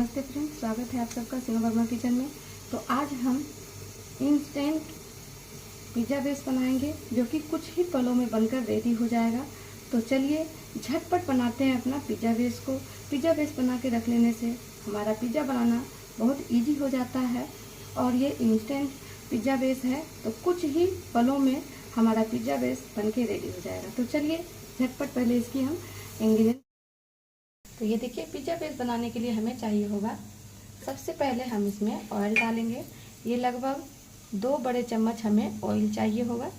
नमस्ते फ्रेंड्स, स्वागत है आप सबका सीमा वर्मा किचन में। तो आज हम इंस्टेंट पिज़्ज़ा बेस बनाएंगे जो कि कुछ ही पलों में बनकर रेडी हो जाएगा। तो चलिए झटपट बनाते हैं अपना पिज़्ज़ा बेस को। पिज़्ज़ा बेस बना के रख लेने से हमारा पिज़्ज़ा बनाना बहुत इजी हो जाता है और ये इंस्टेंट पिज़्ज़ा बेस है तो कुछ ही पलों में हमारा पिज़्ज़ा बेस बन के रेडी हो जाएगा। तो चलिए झटपट पहले इसकी हम इंग्रेडिएंट। तो ये देखिए, पिज़्ज़ा बेस बनाने के लिए हमें चाहिए होगा, सबसे पहले हम इसमें ऑयल डालेंगे। ये लगभग 2 बड़े चम्मच हमें ऑयल चाहिए होगा।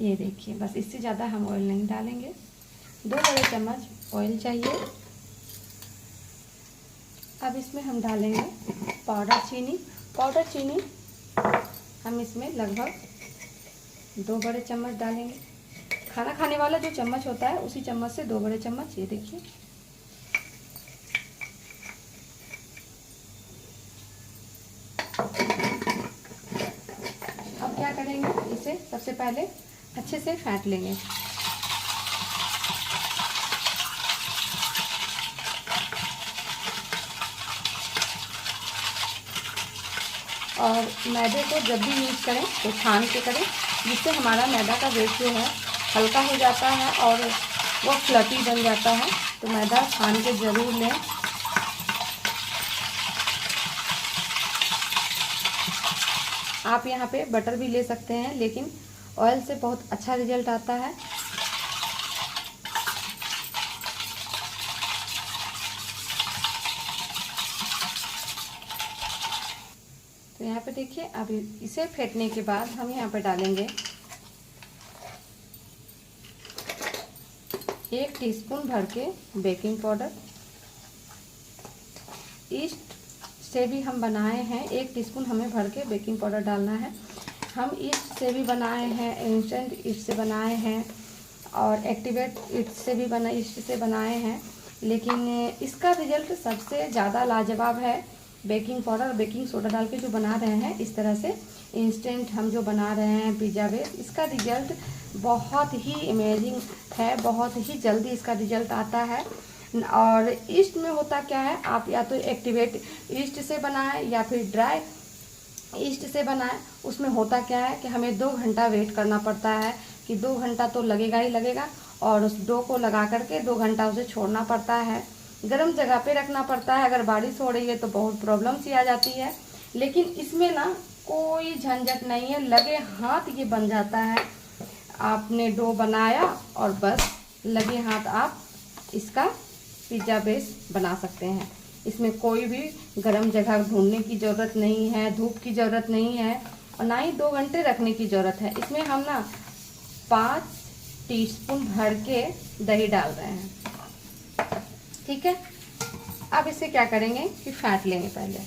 ये देखिए, बस इससे ज़्यादा हम ऑयल नहीं डालेंगे। 2 बड़े चम्मच ऑयल चाहिए। अब इसमें हम डालेंगे पाउडर चीनी। पाउडर चीनी हम इसमें लगभग 2 बड़े चम्मच डालेंगे। खाना खाने वाला जो चम्मच होता है उसी चम्मच से 2 बड़े चम्मच। ये देखिए, अब क्या करेंगे, इसे सबसे पहले अच्छे से फेंट लेंगे। और मैदे को जब भी यूज़ करें तो छान के करें, जिससे हमारा मैदा का वेट जो है हल्का हो जाता है और वो फ्लफी बन जाता है। तो मैदा छान के ज़रूर लें। आप यहाँ पे बटर भी ले सकते हैं, लेकिन ऑयल से बहुत अच्छा रिजल्ट आता है। तो यहाँ पे देखिए, अब इसे फेंटने के बाद हम यहाँ पे डालेंगे 1 टीस्पून भर के बेकिंग पाउडर। ईस्ट से भी हम बनाए हैं, 1 टीस्पून हमें भर के बेकिंग पाउडर डालना है। हम ईस्ट से भी बनाए हैं, इंस्टेंट ईस्ट से बनाए हैं और एक्टिवेट ईस्ट से भी बनाए हैं, लेकिन इसका रिजल्ट सबसे ज़्यादा लाजवाब है बेकिंग पाउडर, बेकिंग सोडा डाल के जो बना रहे हैं। इस तरह से इंस्टेंट हम जो बना रहे हैं पिज़्ज़ा बेस, इसका रिजल्ट बहुत ही अमेजिंग है, बहुत ही जल्दी इसका रिजल्ट आता है। और ईस्ट में होता क्या है, आप या तो एक्टिवेट ईस्ट से बनाएं या फिर ड्राई ईस्ट से बनाएं। उसमें होता क्या है कि हमें 2 घंटा वेट करना पड़ता है, कि 2 घंटा तो लगेगा ही लगेगा, और उस डो को लगा करके 2 घंटा उसे छोड़ना पड़ता है, गर्म जगह पे रखना पड़ता है। अगर बारिश हो रही है तो बहुत प्रॉब्लम सी आ जाती है। लेकिन इसमें ना कोई झंझट नहीं है, लगे हाथ ये बन जाता है। आपने डो बनाया और बस लगे हाथ आप इसका पिज़्ज़ा बेस बना सकते हैं। इसमें कोई भी गर्म जगह ढूंढने की ज़रूरत नहीं है, धूप की ज़रूरत नहीं है, और ना ही 2 घंटे रखने की ज़रूरत है। इसमें हम ना 5 टीस्पून भर के दही डाल रहे हैं, ठीक है। अब इसे क्या करेंगे कि फेंट लेंगे पहले।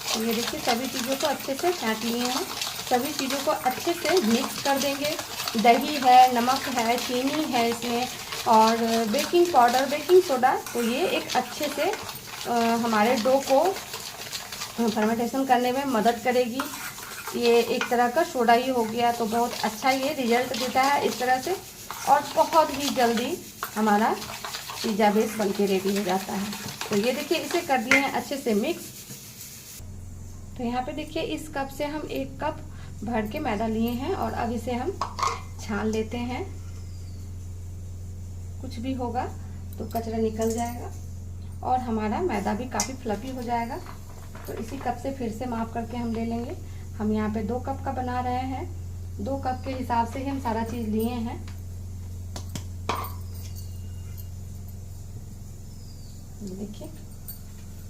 तो ये देखिए, सभी चीज़ों को अच्छे से फेंट लिए हैं। सभी चीज़ों को अच्छे से मिक्स कर देंगे। दही है, नमक है, चीनी है इसमें, और बेकिंग पाउडर, बेकिंग सोडा। तो ये एक अच्छे से हमारे डो को फर्मेंटेशन करने में मदद करेगी। ये एक तरह का सोडा ही हो गया, तो बहुत अच्छा ये रिजल्ट देता है इस तरह से, और बहुत ही जल्दी हमारा पिज़्ज़ा बेस बन के रेडी हो जाता है। तो ये देखिए, इसे कर दिए हैं अच्छे से मिक्स। तो यहाँ पे देखिए, इस कप से हम 1 कप भर के मैदा लिए हैं और अब इसे हम छान लेते हैं। कुछ भी होगा तो कचरा निकल जाएगा और हमारा मैदा भी काफ़ी फ्लफी हो जाएगा। तो इसी कप से फिर से माप करके हम ले लेंगे। हम यहाँ पे 2 कप का बना रहे हैं, 2 कप के हिसाब से ही हम सारा चीज़ लिए हैं। देखिए,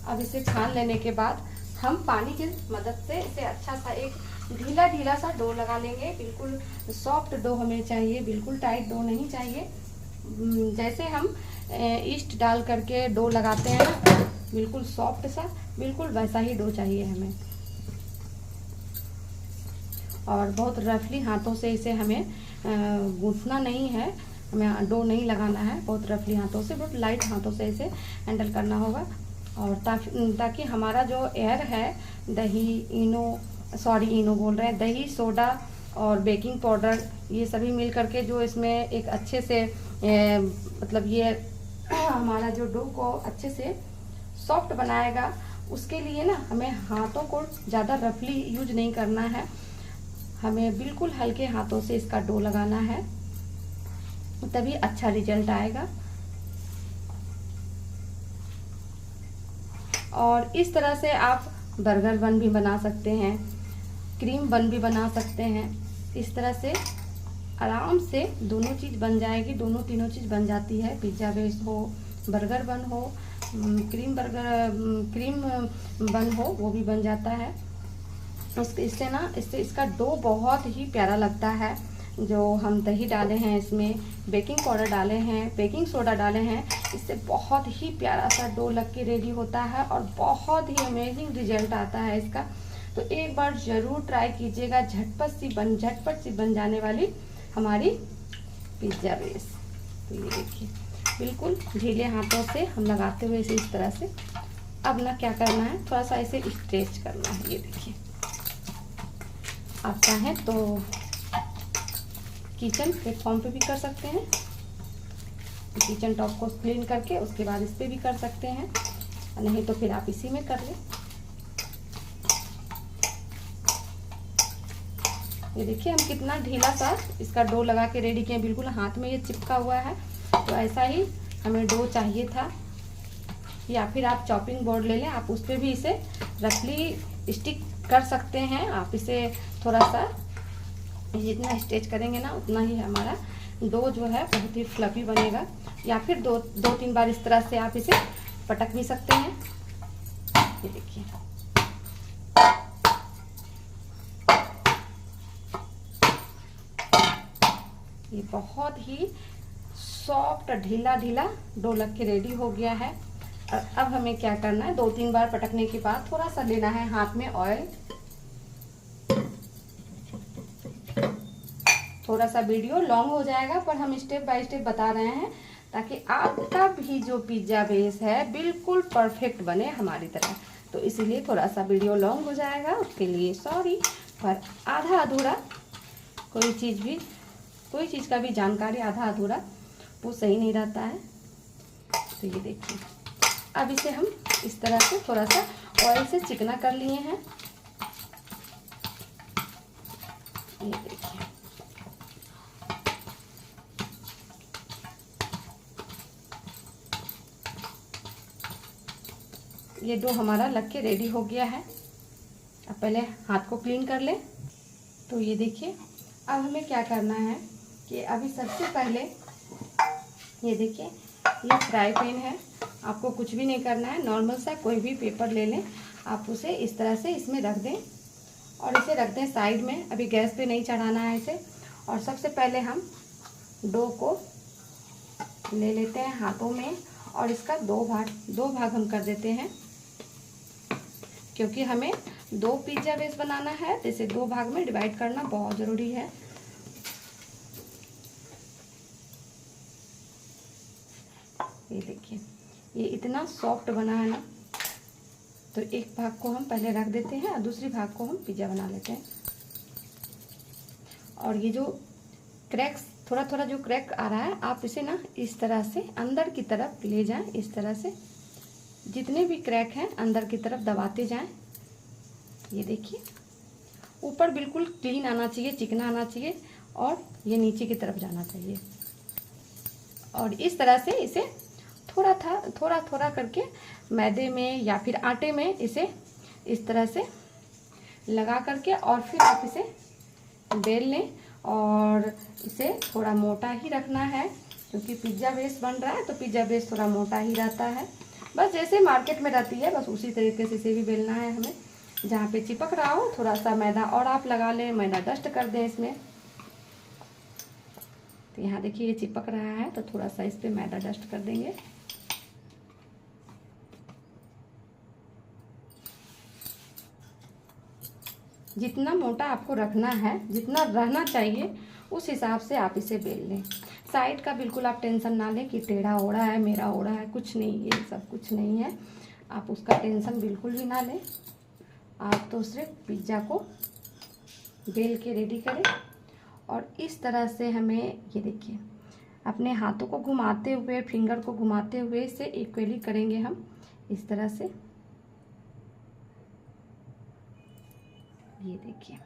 अब इसे छान लेने के बाद हम पानी की मदद से इसे अच्छा सा एक ढीला ढीला सा डो लगा लेंगे। बिल्कुल सॉफ्ट डो हमें चाहिए, बिल्कुल टाइट डो नहीं चाहिए। जैसे हम ईस्ट डाल करके डो लगाते हैं ना, बिल्कुल सॉफ्ट सा, बिल्कुल वैसा ही डो चाहिए हमें। और बहुत रफली हाथों से इसे हमें गूंथना नहीं है, हमें डो नहीं लगाना है। बहुत रफली हाथों से, बहुत लाइट हाथों से इसे हैंडल करना होगा। और ताकि हमारा जो एयर है, इनो बोल रहे हैं, दही, सोडा और बेकिंग पाउडर, ये सभी मिल करके जो इसमें एक अच्छे से मतलब ये हमारा जो डो को अच्छे से सॉफ्ट बनाएगा, उसके लिए ना हमें हाथों को ज़्यादा रफली यूज नहीं करना है, हमें बिल्कुल हल्के हाथों से इसका डो लगाना है, तभी अच्छा रिजल्ट आएगा। और इस तरह से आप बर्गर बन भी बना सकते हैं, क्रीम बन भी बना सकते हैं। इस तरह से आराम से दोनों चीज़ बन जाएगी, दोनों तीनों चीज़ बन जाती है। पिज़्ज़ा बेस हो, बर्गर बन हो, क्रीम बन हो, वो भी बन जाता है। इससे इसका डो बहुत ही प्यारा लगता है। जो हम दही डाले हैं, इसमें बेकिंग पाउडर डाले हैं, बेकिंग सोडा डाले हैं, इससे बहुत ही प्यारा सा डो लग के रेडी होता है और बहुत ही अमेजिंग रिजल्ट आता है इसका। तो एक बार ज़रूर ट्राई कीजिएगा। झटपट सी बन जाने वाली हमारी पिज़्ज़ा बेस। तो ये देखिए, बिल्कुल ढीले हाथों से हम लगाते हुए इसे इस तरह से, अब ना क्या करना है, थोड़ा सा इसे स्ट्रेच करना है। ये देखिए, आप चाहें तो किचन प्लेटफॉर्म पे भी कर सकते हैं, किचन टॉप को क्लीन करके उसके बाद इस पे भी कर सकते हैं, नहीं तो फिर आप इसी में कर लें। ये देखिए, हम कितना ढीला सा इसका डो लगा के रेडी किए, बिल्कुल हाथ में ये चिपका हुआ है। तो ऐसा ही हमें डो चाहिए था। या फिर आप चॉपिंग बोर्ड ले लें, आप उस पर भी इसे रफली स्टिक कर सकते हैं। आप इसे थोड़ा सा जितना स्ट्रेच करेंगे ना, उतना ही हमारा डो जो है बहुत ही फ्लफी बनेगा। या फिर दो तीन बार इस तरह से आप इसे पटक भी सकते हैं। ये देखिए, ये बहुत ही सॉफ्ट ढीला डो लग के रेडी हो गया है। और अब हमें क्या करना है, 2-3 बार पटकने के बाद थोड़ा सा लेना है हाथ में ऑयल। थोड़ा सा वीडियो लॉन्ग हो जाएगा, पर हम स्टेप बाय स्टेप बता रहे हैं ताकि आपका भी जो पिज़्ज़ा बेस है बिल्कुल परफेक्ट बने हमारी तरह। तो इसीलिए थोड़ा सा वीडियो लॉन्ग हो जाएगा, उसके लिए सॉरी। पर आधा अधूरा कोई चीज़ का भी जानकारी आधा अधूरा वो सही नहीं रहता है। तो ये देखिए, अब इसे हम इस तरह से थोड़ा सा ऑयल से चिकना कर लिए हैं। ये देखिए, ये डो हमारा लग के रेडी हो गया है। अब पहले हाथ को क्लीन कर लें। तो ये देखिए, अब हमें क्या करना है कि अभी सबसे पहले ये देखिए, ये फ्राई पैन है। आपको कुछ भी नहीं करना है, नॉर्मल सा कोई भी पेपर ले लें, आप उसे इस तरह से इसमें रख दें और इसे रख दें साइड में। अभी गैस पे नहीं चढ़ाना है इसे। और सबसे पहले हम डो को ले लेते हैं हाथों में और इसका दो भाग हम कर देते हैं, क्योंकि हमें 2 पिज़्ज़ा बेस बनाना है, तो इसे 2 भाग में डिवाइड करना बहुत ज़रूरी है। ये देखिए, ये इतना सॉफ्ट बना है ना। तो एक भाग को हम पहले रख देते हैं और दूसरी भाग को हम पिज़्ज़ा बना लेते हैं। और ये जो थोड़ा जो क्रैक आ रहा है, आप इसे ना इस तरह से अंदर की तरफ ले जाएं। इस तरह से जितने भी क्रैक हैं अंदर की तरफ दबाते जाएं। ये देखिए, ऊपर बिल्कुल क्लीन आना चाहिए, चिकना आना चाहिए, और ये नीचे की तरफ जाना चाहिए। और इस तरह से इसे थोड़ा करके मैदे में या फिर आटे में इसे इस तरह से लगा करके और फिर आप इसे बेल लें। और इसे थोड़ा मोटा ही रखना है, क्योंकि पिज़्ज़ा बेस बन रहा है तो पिज़्ज़ा बेस थोड़ा मोटा ही रहता है। बस जैसे मार्केट में रहती है, बस उसी तरीके से इसे भी बेलना है हमें। जहाँ पे चिपक रहा हो थोड़ा सा मैदा और आप लगा लें, मैदा डस्ट कर दें इसमें। तो यहाँ देखिए, ये चिपक रहा है तो थोड़ा सा इस पर मैदा डस्ट कर देंगे। जितना मोटा आपको रखना है, जितना रहना चाहिए, उस हिसाब से आप इसे बेल लें। साइड का बिल्कुल आप टेंशन ना लें कि टेढ़ा ओढ़ा है, मेरा ओढ़ा है, कुछ नहीं, ये सब कुछ नहीं है। आप उसका टेंशन बिल्कुल भी ना लें। आप तो सिर्फ पिज़्ज़ा को बेल के रेडी करें। और इस तरह से हमें, ये देखिए, अपने हाथों को घुमाते हुए, फिंगर को घुमाते हुए इसे इक्वली करेंगे हम इस तरह से। ये देखिए,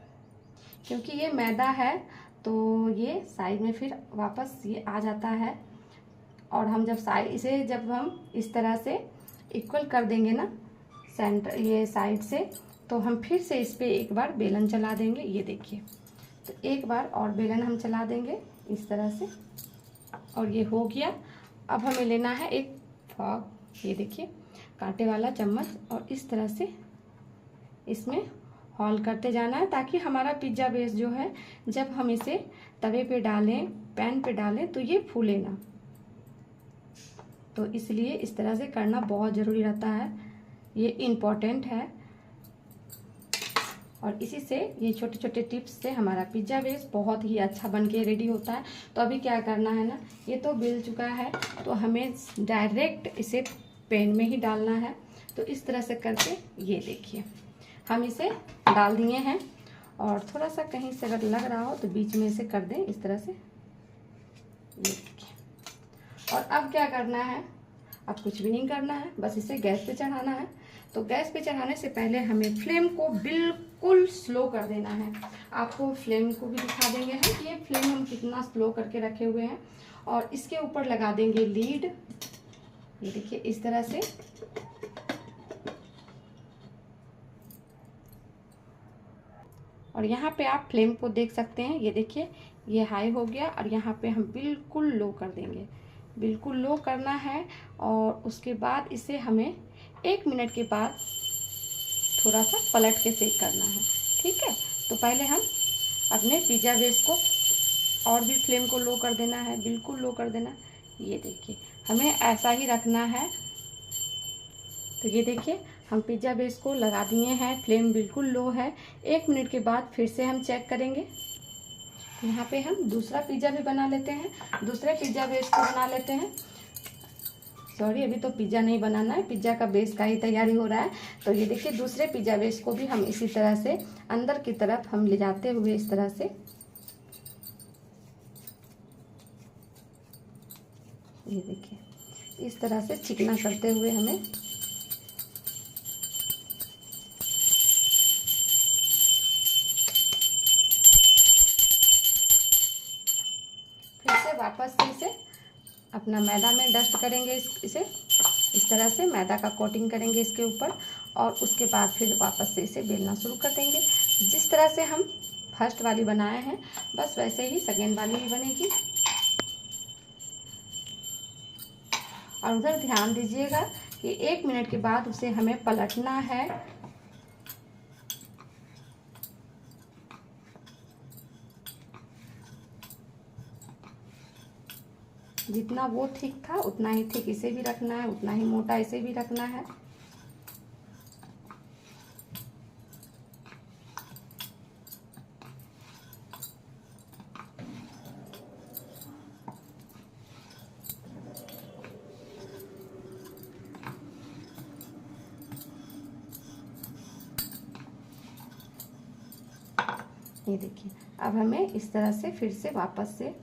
क्योंकि ये मैदा है तो ये साइड में फिर वापस ये आ जाता है, और हम जब जब हम इस तरह से इक्वल कर देंगे ना सेंटर ये साइड से, तो हम फिर से इस पे एक बार बेलन चला देंगे। ये देखिए, तो एक बार और बेलन हम चला देंगे इस तरह से, और ये हो गया। अब हमें लेना है एक फॉक, ये देखिए कांटे वाला चम्मच, और इस तरह से इसमें हॉल करते जाना है, ताकि हमारा पिज्ज़ा बेस जो है जब हम इसे तवे पे डालें, पैन पे डालें, तो ये फूले ना। तो इसलिए इस तरह से करना बहुत ज़रूरी रहता है, ये इम्पॉर्टेंट है। और इसी से ये छोटे छोटे टिप्स से हमारा पिज्ज़ा बेस बहुत ही अच्छा बन के रेडी होता है। तो अभी क्या करना है ना, ये तो बिल चुका है, तो हमें डायरेक्ट इसे पैन में ही डालना है। तो इस तरह से करके ये देखिए हम इसे डाल दिए हैं, और थोड़ा सा कहीं से अगर लग रहा हो तो बीच में इसे कर दें इस तरह से। ये देखिए, और अब क्या करना है, अब कुछ भी नहीं करना है, बस इसे गैस पे चढ़ाना है। तो गैस पे चढ़ाने से पहले हमें फ्लेम को बिल्कुल स्लो कर देना है। आपको फ्लेम को भी दिखा देंगे हैं कि ये फ्लेम हम कितना स्लो करके रखे हुए हैं। और इसके ऊपर लगा देंगे लीड, ये देखिए इस तरह से। और यहाँ पे आप फ्लेम को देख सकते हैं, ये देखिए ये हाई हो गया, और यहाँ पे हम बिल्कुल लो कर देंगे, बिल्कुल लो करना है। और उसके बाद इसे हमें 1 मिनट के बाद थोड़ा सा पलट के सेक करना है, ठीक है। तो पहले हम अपने पिज़्ज़ा बेस को और भी फ्लेम को लो कर देना है, बिल्कुल लो कर देना। ये देखिए हमें ऐसा ही रखना है। तो ये देखिए हम पिज़्ज़ा बेस को लगा दिए हैं, फ्लेम बिल्कुल लो है। 1 मिनट के बाद फिर से हम चेक करेंगे। यहाँ पे हम दूसरा पिज़्ज़ा भी बना लेते हैं, दूसरे पिज़्ज़ा बेस को बना लेते हैं। सॉरी, अभी तो पिज़्ज़ा नहीं बनाना है, पिज़्ज़ा का बेस का ही तैयारी हो रहा है। तो ये देखिए दूसरे पिज़्ज़ा बेस को भी हम इसी तरह से अंदर की तरफ हम ले जाते हुए इस तरह से, ये देखिए इस तरह से चिकना करते हुए हमें फिर से वापस से इसे अपना मैदा में डस्ट करेंगे। इसे इस तरह से मैदा का कोटिंग करेंगे इसके ऊपर, और उसके बाद फिर वापस से इसे बेलना शुरू कर देंगे। जिस तरह से हम फर्स्ट वाली बनाए हैं बस वैसे ही सेकेंड वाली भी बनेगी। और उधर ध्यान दीजिएगा कि 1 मिनट के बाद उसे हमें पलटना है। जितना वो थिक था उतना ही थिक इसे भी रखना है, उतना ही मोटा इसे भी रखना है। ये देखिए अब हमें इस तरह से फिर से वापस से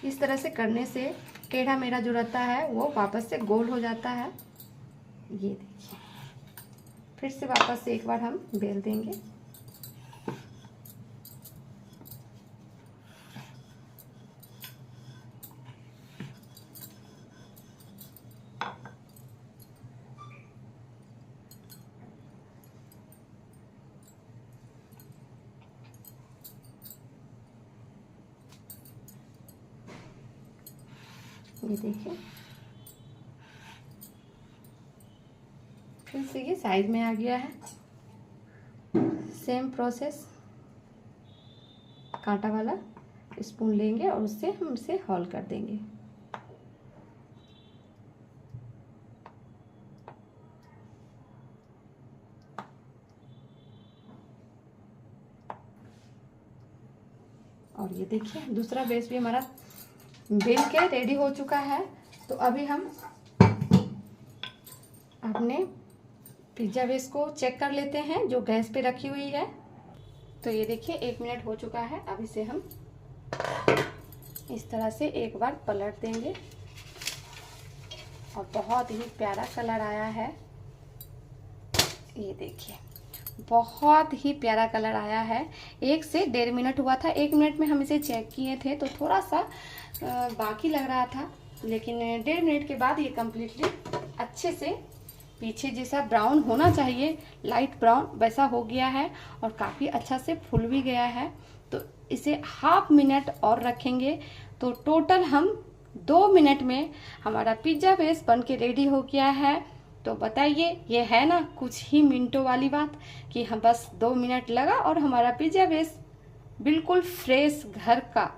इस तरह से करने से टेढ़ा मेढ़ा जो रहता है वो वापस से गोल हो जाता है। ये देखिए फिर से वापस से एक बार हम बेल देंगे। ये देखिए फिर से ये साइड में आ गया है। सेम प्रोसेस, कांटा वाला स्पून लेंगे और उससे हम इसे हॉल कर देंगे। और ये देखिए दूसरा बेस भी हमारा बेल के रेडी हो चुका है। तो अभी हम अपने पिज्ज़ा बेस को चेक कर लेते हैं जो गैस पे रखी हुई है। तो ये देखिए 1 मिनट हो चुका है। अब इसे हम इस तरह से एक बार पलट देंगे और बहुत ही प्यारा कलर आया है। ये देखिए बहुत ही प्यारा कलर आया है। 1 से 1.5 मिनट हुआ था। 1 मिनट में हम इसे चेक किए थे तो थोड़ा सा बाकी लग रहा था, लेकिन 1.5 मिनट के बाद ये कम्प्लीटली अच्छे से पीछे जैसा ब्राउन होना चाहिए, लाइट ब्राउन, वैसा हो गया है और काफ़ी अच्छा से फूल भी गया है। तो इसे ½ मिनट और रखेंगे तो टोटल हम 2 मिनट में हमारा पिज्ज़ा बेस बन के रेडी हो गया है। तो बताइए, ये है ना कुछ ही मिनटों वाली बात कि हम बस 2 मिनट लगा और हमारा पिज्ज़ा बेस बिल्कुल फ्रेश घर का,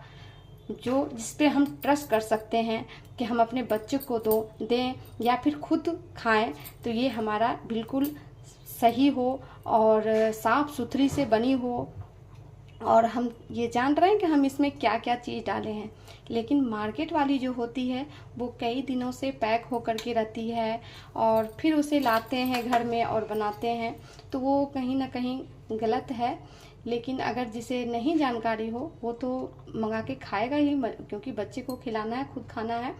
जो जिस पे हम ट्रस्ट कर सकते हैं कि हम अपने बच्चों को दें या फिर खुद खाएं, तो ये हमारा बिल्कुल सही हो और साफ़ सुथरी से बनी हो। और हम ये जान रहे हैं कि हम इसमें क्या क्या चीज़ डाले हैं, लेकिन मार्केट वाली जो होती है वो कई दिनों से पैक होकर के रहती है और फिर उसे लाते हैं घर में और बनाते हैं, तो वो कहीं ना कहीं गलत है। लेकिन अगर जिसे नहीं जानकारी हो वो तो मंगा के खाएगा ही, क्योंकि बच्चे को खिलाना है, खुद खाना है।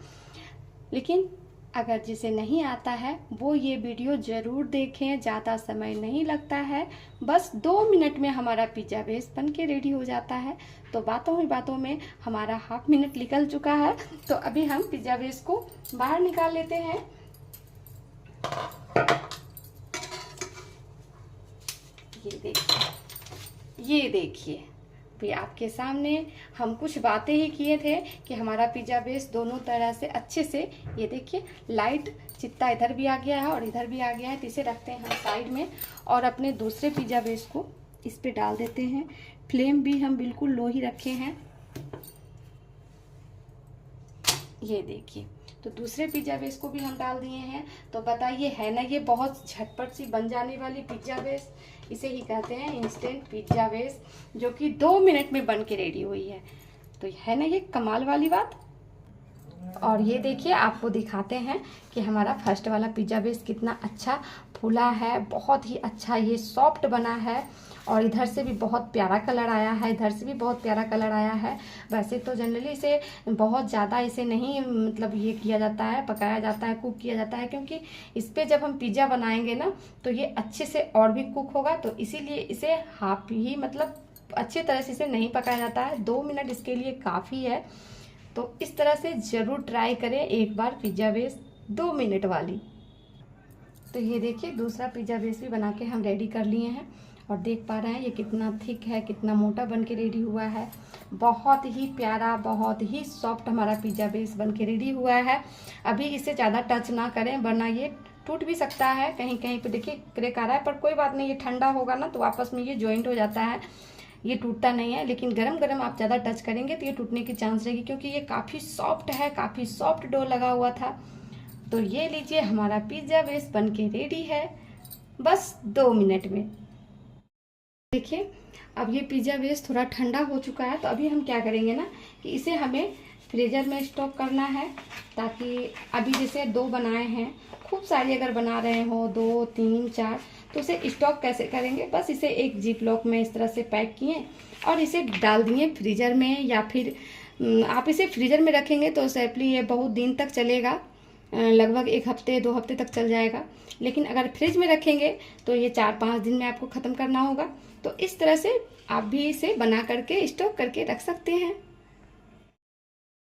लेकिन अगर जिसे नहीं आता है वो ये वीडियो ज़रूर देखें, ज़्यादा समय नहीं लगता है, बस 2 मिनट में हमारा पिज्ज़ा बेस बन के रेडी हो जाता है। तो बातों ही बातों में हमारा ½ मिनट निकल चुका है। तो अभी हम पिज्ज़ा बेस को बाहर निकाल लेते हैं। ये देखिए भी आपके सामने हम कुछ बातें ही किए थे कि हमारा पिज्ज़ा बेस दोनों तरह से अच्छे से, ये देखिए लाइट चित्ता इधर भी आ गया है और इधर भी आ गया है। तो इसे रखते हैं हम साइड में और अपने दूसरे पिज्ज़ा बेस को इस पे डाल देते हैं। फ्लेम भी हम बिल्कुल लो ही रखे हैं। ये देखिए, तो दूसरे पिज्ज़ा बेस को भी हम डाल दिए हैं। तो बताइए, है ना ये बहुत झटपट सी बन जाने वाली पिज्ज़ा बेस। इसे ही कहते हैं इंस्टेंट पिज्ज़ा बेस, जो कि 2 मिनट में बन के रेडी हुई है। तो है ना ये कमाल वाली बात। और ये देखिए, आपको दिखाते हैं कि हमारा फर्स्ट वाला पिज्ज़ा बेस कितना अच्छा फूला है, बहुत ही अच्छा ये सॉफ्ट बना है और इधर से भी बहुत प्यारा कलर आया है, इधर से भी बहुत प्यारा कलर आया है। वैसे तो जनरली इसे बहुत ज़्यादा इसे नहीं मतलब ये किया जाता है, पकाया जाता है, कुक किया जाता है, क्योंकि इस पर जब हम पिज़्ज़ा बनाएंगे ना तो ये अच्छे से और भी कुक होगा। तो इसीलिए इसे हाफ ही मतलब अच्छी तरह से इसे नहीं पकाया जाता है। 2 मिनट इसके लिए काफ़ी है। तो इस तरह से ज़रूर ट्राई करें एक बार पिज़्ज़ा बेस 2 मिनट वाली। तो ये देखिए, दूसरा पिज़्ज़ा बेस भी बना के हम रेडी कर लिए हैं और देख पा रहे हैं ये कितना थिक है, कितना मोटा बन के रेडी हुआ है। बहुत ही प्यारा, बहुत ही सॉफ्ट हमारा पिज़्ज़ा बेस बन के रेडी हुआ है। अभी इसे ज़्यादा टच ना करें वरना ये टूट भी सकता है। कहीं कहीं पे देखिए क्रैक आ रहा है, पर कोई बात नहीं, ये ठंडा होगा ना तो आपस में ये जॉइंट हो जाता है, ये टूटता नहीं है। लेकिन गरम गरम आप ज़्यादा टच करेंगे तो ये टूटने की चांस रहेगी, क्योंकि ये काफ़ी सॉफ्ट है, काफ़ी सॉफ्ट डो लगा हुआ था। तो ये लीजिए, हमारा पिज़्ज़ा बेस बन के रेडी है बस 2 मिनट में। देखिए, अब ये पिज़्ज़ा बेस थोड़ा ठंडा हो चुका है। तो अभी हम क्या करेंगे ना कि इसे हमें फ्रीज़र में स्टॉक करना है, ताकि अभी जैसे 2 बनाए हैं, खूब सारी अगर बना रहे हो 2, 3, 4, तो उसे स्टॉक कैसे करेंगे, बस इसे एक जिप लॉक में इस तरह से पैक किए और इसे डाल दिए फ्रीज़र में। या फिर आप इसे फ्रीज़र में रखेंगे तो सेफली ये बहुत दिन तक चलेगा, लगभग 1 हफ्ते 2 हफ्ते तक चल जाएगा। लेकिन अगर फ्रिज में रखेंगे तो ये 4-5 दिन में आपको ख़त्म करना होगा। तो इस तरह से आप भी इसे बना करके स्टॉक करके रख सकते हैं।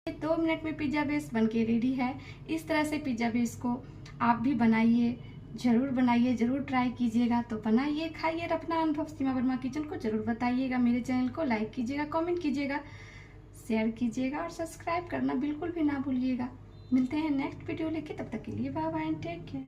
2 मिनट में पिज़्ज़ा बेस बन के रेडी है। इस तरह से पिज़्ज़ा बेस को आप भी बनाइए, ज़रूर बनाइए, ज़रूर ट्राई कीजिएगा। तो बनाइए, खाइए और अपना अनुभव सीमा वर्मा किचन को ज़रूर बताइएगा। मेरे चैनल को लाइक कीजिएगा, कमेंट कीजिएगा, शेयर कीजिएगा और सब्सक्राइब करना बिल्कुल भी ना भूलिएगा। मिलते हैं नेक्स्ट वीडियो लेके, तब तक के लिए bye bye and take care.